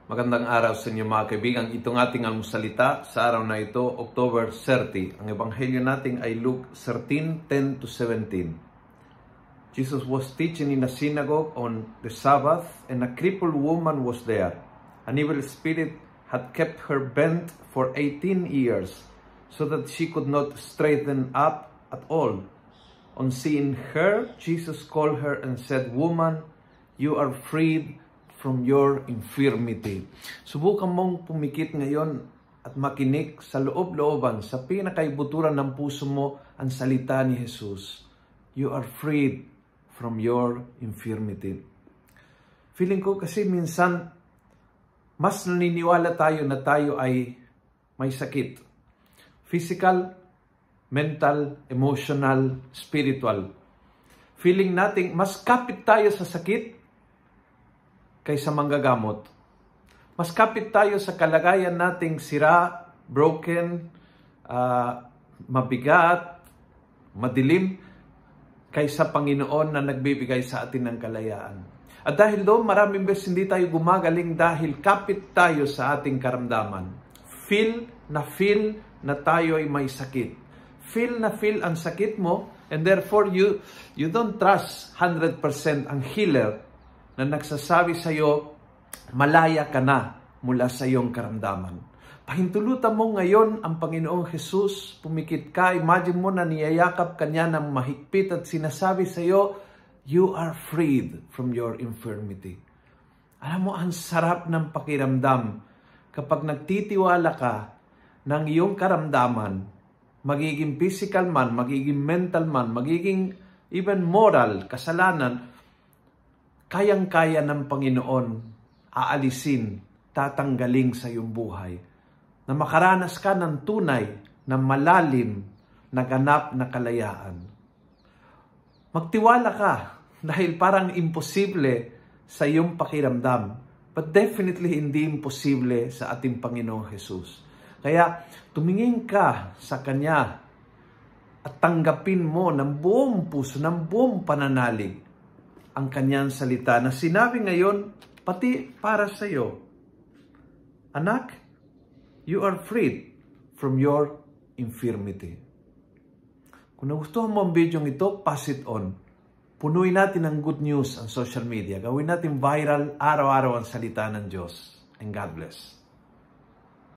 Magandang araw sa inyo mga kaibigan. Itong ating almusalita sa araw na ito, October 30. Ang ebanghelyo natin ay Luke 13:10-17. Jesus was teaching in a synagogue on the Sabbath, and a crippled woman was there. An evil spirit had kept her bent for 18 years, so that she could not straighten up at all. On seeing her, Jesus called her and said, "Woman, you are freed from your infirmity." Subukan mong pumikit ngayon at makinig sa loob-looban, sa pinakaibuturan ng puso mo ang salita ni Jesus. You are freed from your infirmity. Feeling ko kasi minsan, mas naniniwala tayo na tayo ay may sakit. Physical, mental, emotional, spiritual. Feeling natin, mas kapit tayo sa sakit kaysa manggagamot. Mas kapit tayo sa kalagayan nating sira, broken, mabigat, madilim, kaysa Panginoon na nagbibigay sa atin ng kalayaan. At dahil doon, maraming beses hindi tayo gumagaling dahil kapit tayo sa ating karamdaman. Feel na tayo ay may sakit. Feel ang sakit mo, and therefore you don't trust 100% ang healer na nagsasabi sa iyo, malaya ka na mula sa iyong karamdaman. Pahintulutan mo ngayon ang Panginoong Jesus, pumikit ka, imagine mo na niyayakap ka niya ng mahigpit at sinasabi sa iyo, you are freed from your infirmity. Alam mo, ang sarap ng pakiramdam kapag nagtitiwala ka ng iyong karamdaman, magiging physical man, magiging mental man, magiging even moral, kasalanan, kayang-kaya ng Panginoon aalisin, tatanggaling sa iyong buhay. Na makaranas ka ng tunay, na malalim, na ganap na kalayaan. Magtiwala ka dahil parang imposible sa iyong pakiramdam. But definitely hindi imposible sa ating Panginoong Jesus. Kaya tumingin ka sa Kanya at tanggapin mo ng buong puso, ng buong pananalig ang Kanyang salita na sinabi ngayon pati para sa iyo. Anak, you are freed from your infirmity. Kung nagustuhan mo ang video ito, pass it on. Punuin natin ng good news ang social media. Gawin natin viral araw-araw ang salita ng Diyos. And God bless.